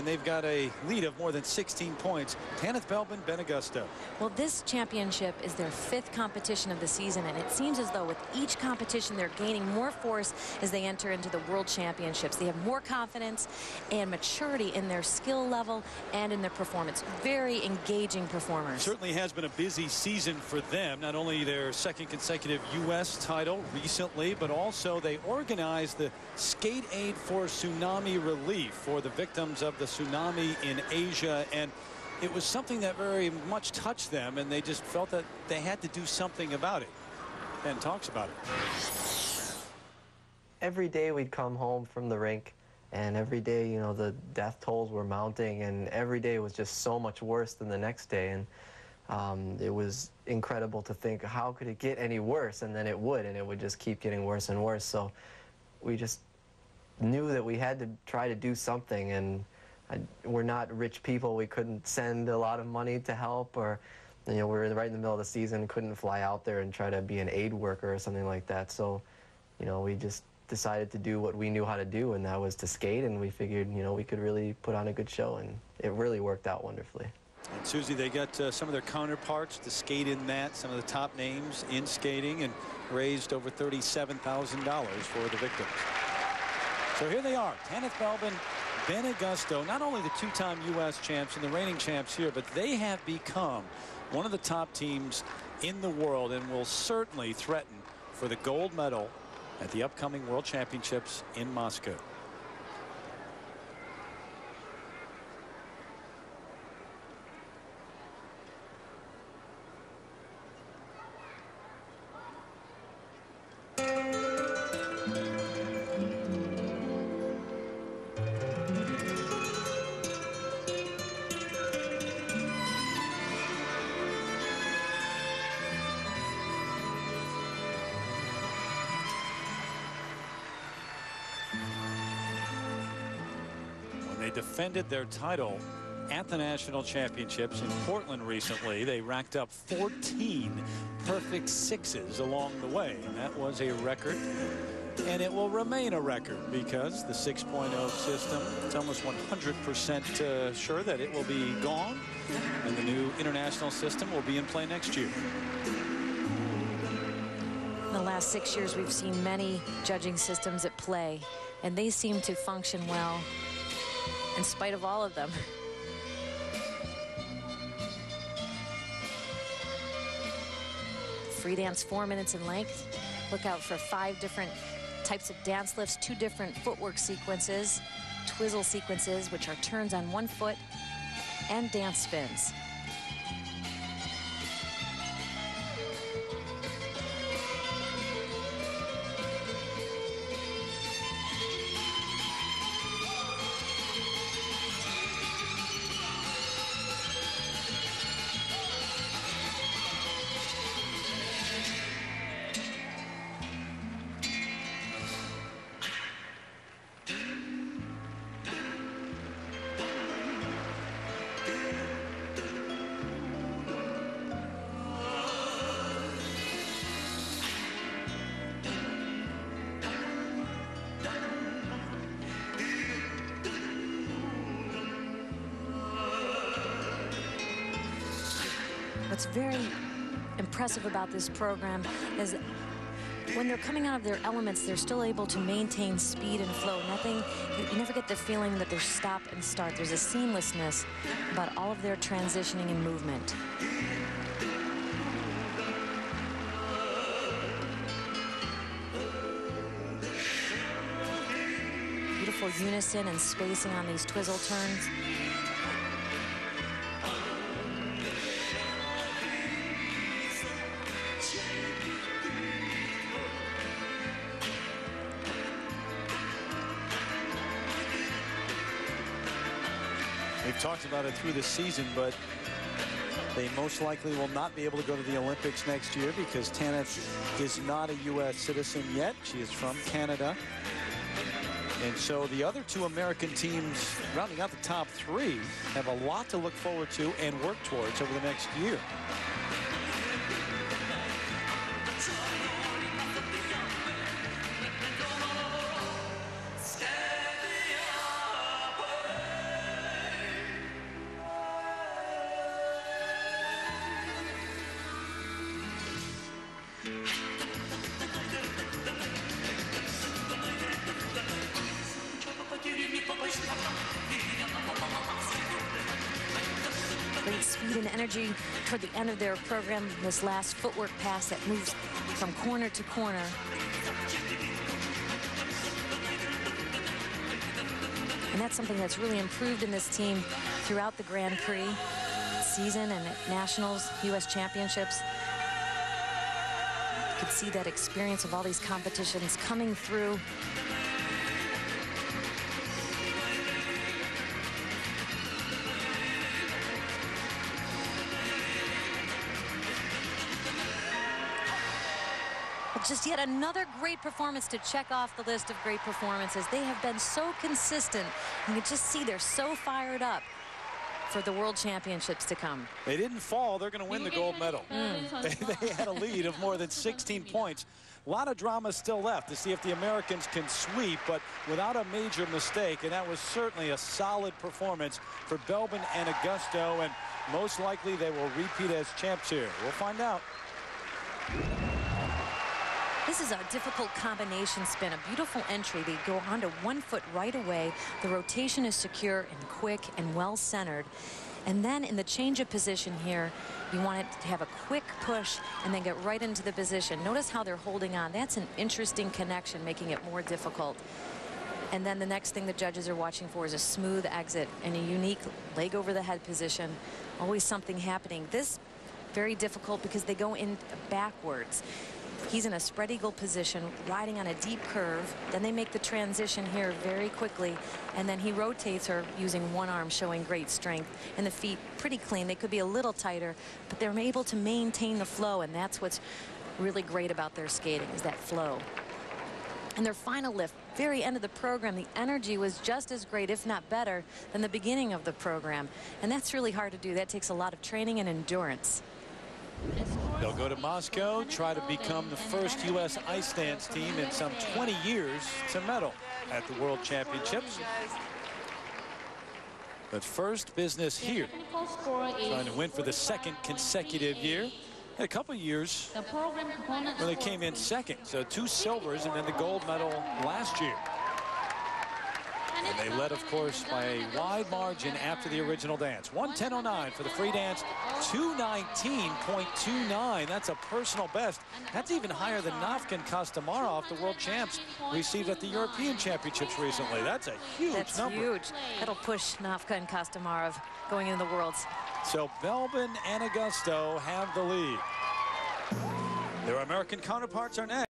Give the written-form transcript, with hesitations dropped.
and they've got a lead of more than 16 points. TANITH, Belbin, Agosto. Well, this championship is their 5th competition of the season, and it seems as though with each competition they're gaining more force as they enter into the World Championships. They have more confidence and maturity in their skill level and in their performance. Very engaging performers. Certainly has been a busy season for them. Not only their 2nd consecutive U.S. title recently, but also they organized the Skate Aid for Tsunami Relief for the victims of the tsunami in Asia, and it was something that very much touched them, and they just felt that they had to do something about it. And talks about it. Every day we'd come home from the rink, and every day, you know, the death tolls were mounting, and every day was just so much worse than the next day. And it was incredible to think, how could it get any worse? And then it would just keep getting worse and worse. So we just knew that we had to try to do something, and we're not rich people. We couldn't send a lot of money to help, or, you know, we're right in the middle of the season, couldn't fly out there and try to be an aid worker or something like that. So, you know, we just decided to do what we knew how to do, and that was to skate, and we figured, you know, we could really put on a good show, and it really worked out wonderfully. And Susie, they got some of their counterparts to skate in that, some of the top names in skating, and raised over $37,000 for the victims. So here they are, TANITH, Belbin, Agosto, not only the 2-time U.S. champs and the reigning champs here, but they have become one of the top teams in the world and will certainly threaten for the gold medal at the upcoming World Championships in Moscow. They defended their title at the national championships in Portland recently. They racked up 14 perfect 6s along the way, and that was a record, and it will remain a record because the 6.0 system, it's almost 100% sure that it will be gone, and the new international system will be in play next year. In the last 6 years, we've seen many judging systems at play, and they seem to function well in spite of all of them. Free dance 4 minutes in length. Look out for 5 different types of dance lifts, 2 different footwork sequences, twizzle sequences, which are turns on 1 foot, and dance spins. What's very impressive about this program is when they're coming out of their elements, they're still able to maintain speed and flow. You never get the feeling that there's stop and start. There's a seamlessness about all of their transitioning and movement. Beautiful unison and spacing on these twizzle turns. We've talked about it through the season, but they most likely will not be able to go to the Olympics next year because TANITH is not a U.S. citizen yet. She is from Canada. And so the other 2 American teams, rounding out the top 3, have a lot to look forward to and work towards over the next year. Great speed and energy toward the end of their program. This last footwork pass that moves from corner to corner. And that's something that's really improved in this team throughout the Grand Prix season and at Nationals, U.S. Championships. You could see that experience of all these competitions coming through. Just yet another great performance to check off the list of great performances. They have been so consistent. You can just see they're so fired up for the World Championships to come. They didn't fall. They're going to win the gold medal. They had a lead of more than 16 points. A lot of drama still left to see if the Americans can sweep, but without a major mistake, and that was certainly a solid performance for Belbin and Agosto, and most likely they will repeat as champs here. We'll find out. This is a difficult combination spin, a beautiful entry. They go onto 1 foot right away. The rotation is secure and quick and well centered. And then in the change of position here, you want it to have a quick push and then get right into the position. Notice how they're holding on. That's an interesting connection, making it more difficult. And then the next thing the judges are watching for is a smooth exit and a unique leg over the head position. Always something happening. This very difficult because they go in backwards. He's in a spread eagle position, riding on a deep curve. Then they make the transition here very quickly, and then he rotates her using one arm, showing great strength, and the feet pretty clean. They could be a little tighter, but they're able to maintain the flow, and that's what's really great about their skating, is that flow. And their final lift, very end of the program, the energy was just as great, if not better, than the beginning of the program, and that's really hard to do. That takes a lot of training and endurance. They'll go to Moscow, try to become the first U.S. ice dance team in some 20 years to medal at the World Championships. But first business here, trying to win for the second consecutive year. Had a couple of years where they came in second, so 2 silvers and then the gold medal last year. And they led, of course, by a wide margin after the original dance. 1:10.09 for the free dance, 2:19.29. That's a personal best. That's even higher than Navka and Kostomarov, the world champs, received at the European Championships recently. That's a huge number. That's huge. That'll push Navka and Kostomarov going into the Worlds. So Belbin and Agosto have the lead. Their American counterparts are next.